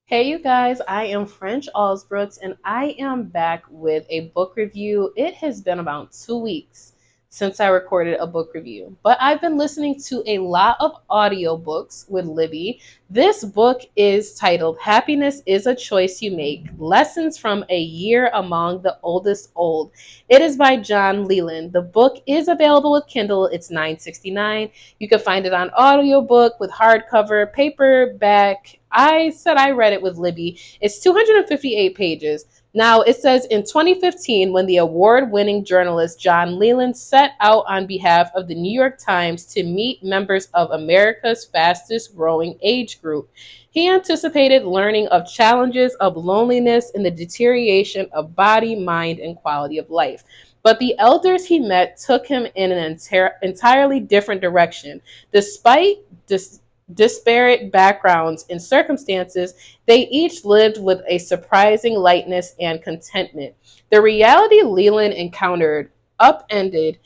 Hey, you guys, I am French Allsbrooks, and I am back with a book review. It has been about 2 weeks since I recorded a book review, but I've been listening to a lot of audiobooks with Libby. This book is titled Happiness is a Choice You Make Lessons from a Year Among the Oldest Old. It is by John Leland. The book is available with Kindle, it's $9.69. You can find it on audiobook with hardcover, paperback. I said I read it with Libby. It's 258 pages. Now, it says in 2015, when the award winning journalist John Leland set out on behalf of the New York Times to meet members of America's fastest growing age group, he anticipated learning of challenges of loneliness and the deterioration of body, mind, and quality of life. But the elders he met took him in an entirely different direction. Despite disparate backgrounds and circumstances, they each lived with a surprising lightness and contentment. The reality Leland encountered upended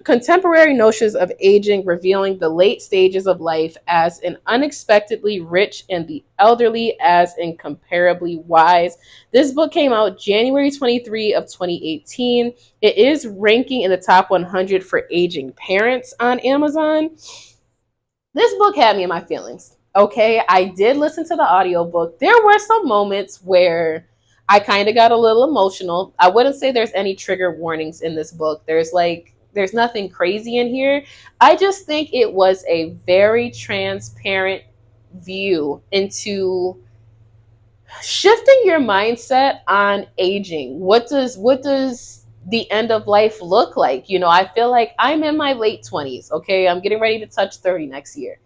contemporary notions of aging, revealing the late stages of life as an unexpectedly rich and the elderly as incomparably wise. This book came out January 23 of 2018. It is ranking in the top 100 for aging parents on Amazon. This book had me in my feelings. Okay, I did listen to the audiobook. There were some moments where I kind of got a little emotional. I wouldn't say there's any trigger warnings in this book. There's nothing crazy in here. I just think it was a very transparent view into shifting your mindset on aging. What does the end of life look like? I feel like I'm in my late 20s, okay? I'm getting ready to touch 30 next year.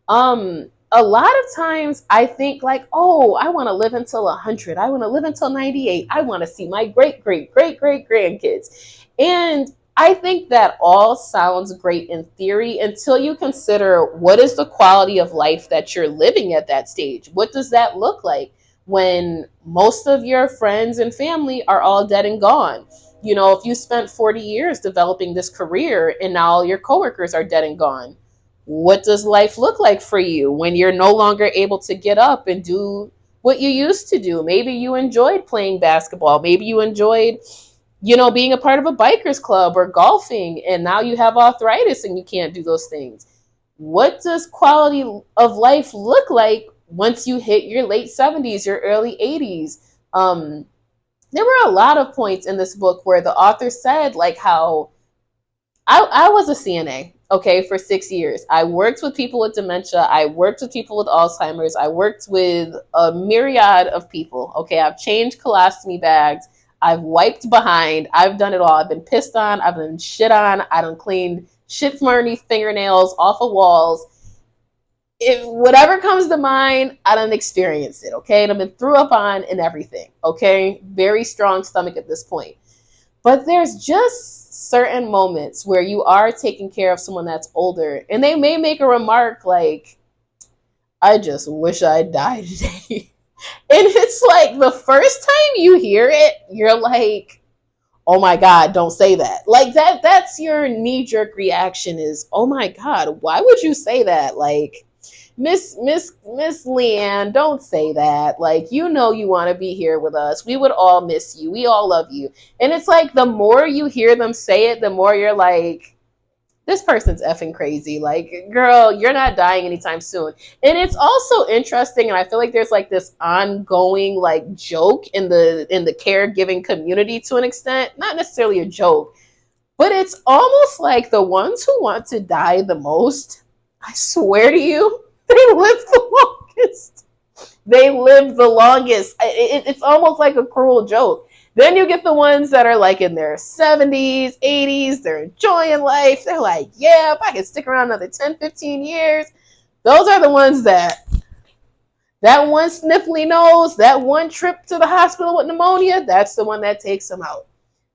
A lot of times I think like, "Oh, I want to live until 100. I want to live until 98. I want to see my great great great great grandkids." And I think that all sounds great in theory until you consider what is the quality of life that you're living at that stage. What does that look like when most of your friends and family are all dead and gone? If you spent 40 years developing this career and now all your coworkers are dead and gone, what does life look like for you when you're no longer able to get up and do what you used to do? Maybe you enjoyed playing basketball. Maybe you enjoyed, being a part of a bikers club or golfing, and now you have arthritis and you can't do those things. What does quality of life look like once you hit your late 70s, your early 80s? There were a lot of points in this book where the author said, like, how I was a CNA, okay, for 6 years. I worked with people with dementia. I worked with people with Alzheimer's. I worked with a myriad of people, okay. I've changed colostomy bags. I've wiped behind. I've done it all. I've been pissed on. I've been shit on. I done cleaned shit from underneath fingernails, off of walls. If whatever comes to mind, I done experienced it, okay? And I've been threw up on and everything, okay? Very strong stomach at this point. But there's just certain moments where you are taking care of someone that's older, and they may make a remark like, "I just wish I died today." And it's like the first time you hear it, you're like, "Oh my God, don't say that." Like that's your knee-jerk reaction is, "Oh my God, why would you say that?" Like, Miss Leanne, don't say that. Like, you want to be here with us. We would all miss you. We all love you. And it's like the more you hear them say it, the more you're like, this person's effing crazy. Like, girl, you're not dying anytime soon. And it's also interesting, and I feel like there's like this ongoing like joke in the caregiving community to an extent. Not necessarily a joke, but it's almost like the ones who want to die the most, I swear to you, they live the longest. They live the longest. It's almost like a cruel joke. Then you get the ones that are like in their 70s, 80s, they're enjoying life. They're like, "Yeah, if I can stick around another 10, 15 years." Those are the ones that one sniffly nose, that one trip to the hospital with pneumonia, that's the one that takes them out.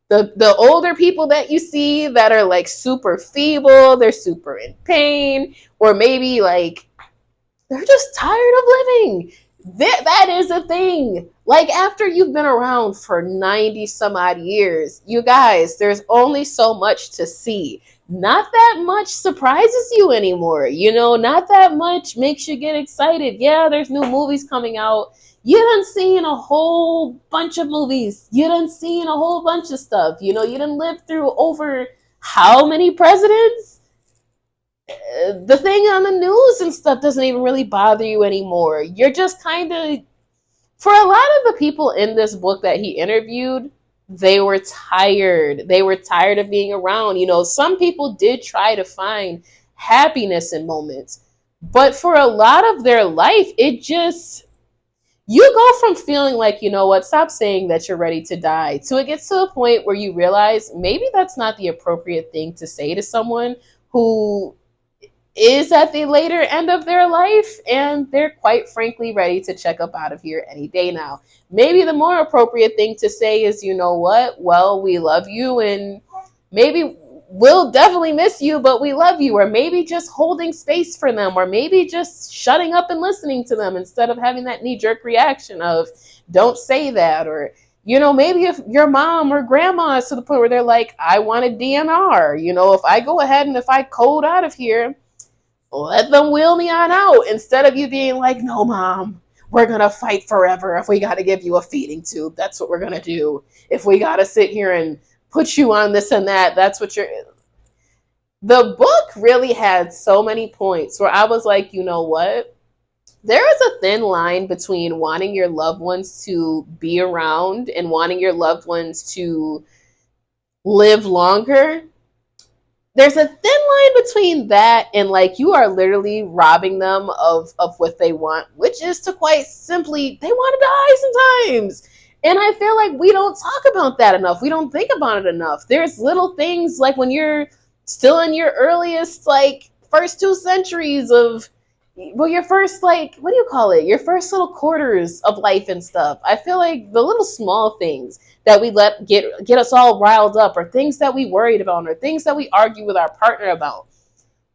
The older people that you see that are like super feeble, they're super in pain, or maybe like they're just tired of living. That is a thing. Like, after you've been around for 90 some odd years, you guys, there's only so much to see. not that much surprises you anymore. Not that much makes you get excited. Yeah, there's new movies coming out. You done seen a whole bunch of movies. You done seen a whole bunch of stuff. You done lived through over how many presidents? The thing on the news and stuff doesn't even really bother you anymore. You're just kind of, for a lot of the people in this book that he interviewed, they were tired. They were tired of being around. Some people did try to find happiness in moments, but for a lot of their life, it just, you go from feeling like, stop saying that you're ready to die, to it gets to a point where you realize maybe that's not the appropriate thing to say to someone who is at the later end of their life and they're quite frankly ready to check up out of here any day now. Maybe the more appropriate thing to say is, well, we love you and maybe we'll definitely miss you, but we love you. Or maybe just holding space for them, or maybe just shutting up and listening to them instead of having that knee-jerk reaction of don't say that. Or maybe if your mom or grandma is to the point where they're like, I want a DNR, if I go ahead and if I code out of here, let them wheel me on out, instead of you being like, no, mom, we're going to fight forever. If we got to give you a feeding tube, that's what we're going to do. If we got to sit here and put you on this and that, that's what you're. The book really had so many points where I was like, you know what? There is a thin line between wanting your loved ones to be around and wanting your loved ones to live longer. There's a thin line between that and like you are literally robbing them of what they want, which is to quite simply, they want to die sometimes. And I feel like we don't talk about that enough. We don't think about it enough. There's little things like when you're still in your earliest, like, first 2 centuries of, well, your first, like, what do you call it? Your first little quarters of life and stuff. I feel like the little small things that we let get us all riled up, or things that we worried about, or things that we argue with our partner about.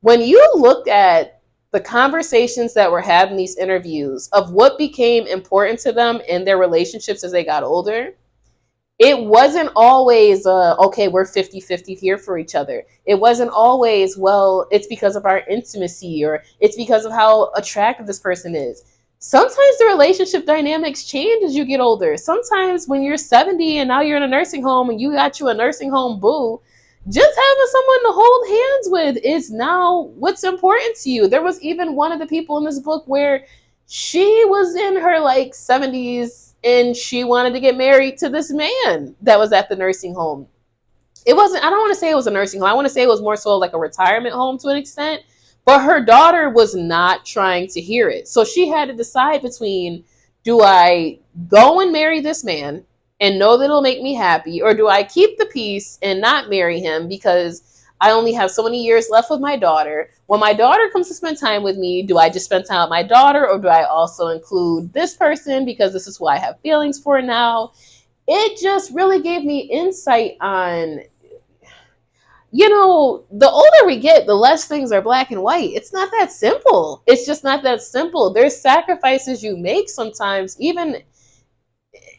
When you look at the conversations that were had in these interviews of what became important to them in their relationships as they got older, it wasn't always, okay, we're 50-50 here for each other. It wasn't always, well, it's because of our intimacy, or it's because of how attractive this person is. Sometimes the relationship dynamics change as you get older. Sometimes when you're 70 and now you're in a nursing home and you got you a nursing home boo, just having someone to hold hands with is now what's important to you. There was even one of the people in this book where she was in her like 70s and she wanted to get married to this man that was at the nursing home. It wasn't, I don't want to say it was a nursing home. I want to say it was more so like a retirement home to an extent. But her daughter was not trying to hear it. So she had to decide between, do I go and marry this man and know that it'll make me happy, or do I keep the peace and not marry him because I only have so many years left with my daughter? When my daughter comes to spend time with me, do I just spend time with my daughter, or do I also include this person because this is who I have feelings for now? It just really gave me insight on, the older we get, the less things are black and white. It's not that simple. It's just not that simple. There's sacrifices you make sometimes, even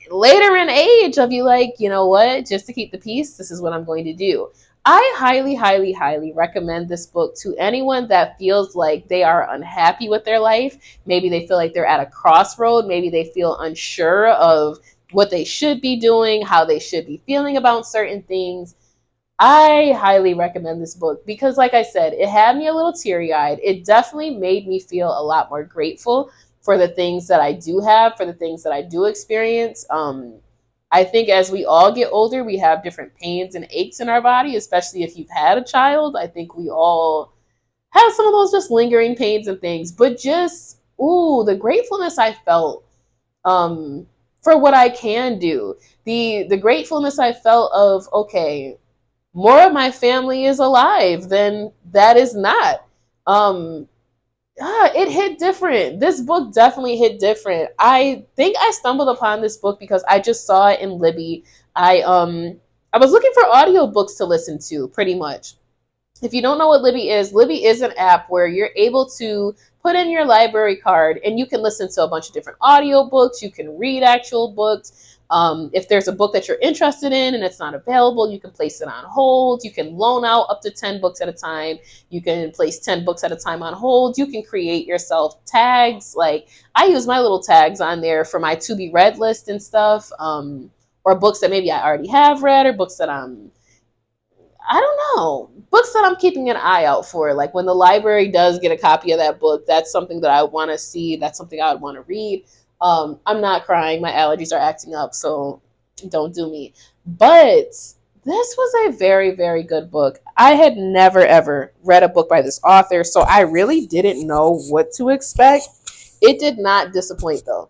later in age, of you like, you know what, just to keep the peace, this is what I'm going to do. I highly, highly, highly recommend this book to anyone that feels like they are unhappy with their life. Maybe they feel like they're at a crossroad. Maybe they feel unsure of what they should be doing, how they should be feeling about certain things. I highly recommend this book because, like I said, it had me a little teary-eyed. It definitely made me feel a lot more grateful for the things that I do have, for the things that I do experience. I think as we all get older, we have different pains and aches in our body, especially if you've had a child. I think we all have some of those just lingering pains and things. But just, the gratefulness I felt for what I can do. The gratefulness I felt of, okay, more of my family is alive than that is not. It hit different. This book definitely hit different. I think I stumbled upon this book because I just saw it in Libby. I was looking for audiobooks to listen to, pretty much. If you don't know what Libby is an app where you're able to put in your library card, and you can listen to a bunch of different audiobooks. You can read actual books. If there's a book that you're interested in and it's not available, you can place it on hold. You can loan out up to 10 books at a time. You can place 10 books at a time on hold. You can create yourself tags. Like, I use my little tags on there for my to be read list and stuff, or books that maybe I already have read, or books that I don't know, books that I'm keeping an eye out for. Like, when the library does get a copy of that book, that's something that I want to see. That's something I would want to read. I'm not crying. My allergies are acting up, so don't do me. But this was a very, very good book. I had never, ever read a book by this author, so I really didn't know what to expect. It did not disappoint, though.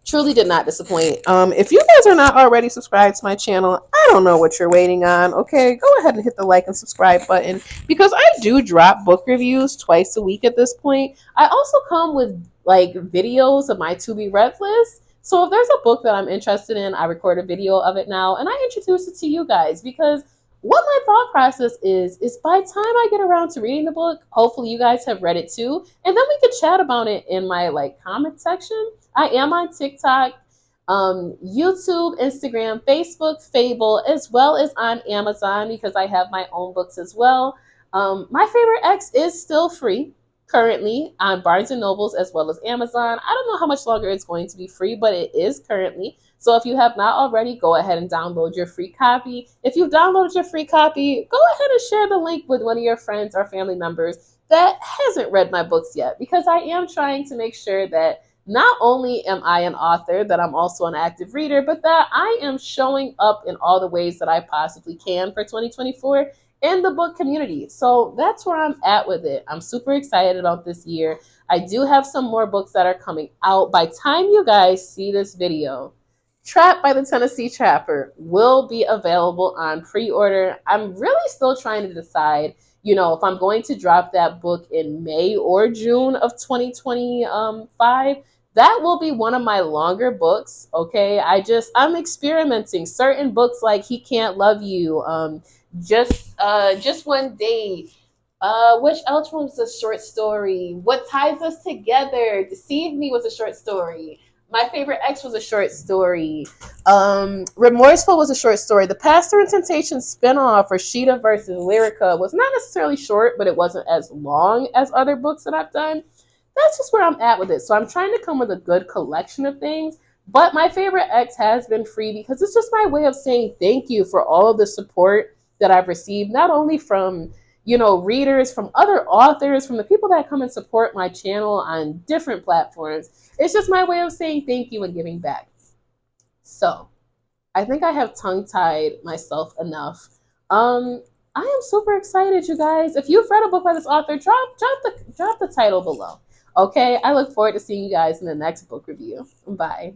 Truly did not disappoint. If you guys are not already subscribed to my channel, I don't know what you're waiting on. Okay, go ahead and hit the like and subscribe button, because I do drop book reviews twice a week at this point. I also come with like videos of my to be read list. So if there's a book that I'm interested in, I record a video of it now and I introduce it to you guys, because what my thought process is by the time I get around to reading the book, hopefully you guys have read it too, and then we could chat about it in my like comment section. I am on TikTok, YouTube, Instagram, Facebook, Fable, as well as on Amazon, because I have my own books as well. My Favorite X is still free currently on Barnes and Nobles as well as Amazon. I don't know how much longer it's going to be free, but it is currently. So if you have not already, go ahead and download your free copy. If you've downloaded your free copy, go ahead and share the link with one of your friends or family members that hasn't read my books yet, because I am trying to make sure that not only am I an author, that I'm also an active reader, but that I am showing up in all the ways that I possibly can for 2024 in the book community. So that's where I'm at with it. I'm super excited about this year. I do have some more books that are coming out. By the time you guys see this video, Trapped by the Tennessee Trapper will be available on pre-order. I'm really still trying to decide, if I'm going to drop that book in May or June of 2025. That will be one of my longer books. Okay, I'm experimenting. Certain books like He Can't Love You, just one day. Which else was a short story? What Ties Us Together? Deceive Me was a short story. My Favorite X was a short story. Remorseful was a short story. The Pastor and Temptation spinoff, Rashida versus Lyrica, was not necessarily short, but it wasn't as long as other books that I've done. That's just where I'm at with it. So I'm trying to come with a good collection of things. But My Favorite X has been free because it's just my way of saying thank you for all of the support that I've received, not only from readers, from other authors, from the people that come and support my channel on different platforms. It's just my way of saying thank you and giving back. So I think I have tongue-tied myself enough. I am super excited, you guys. If you've read a book by this author, drop the title below. Okay, I look forward to seeing you guys in the next book review. Bye.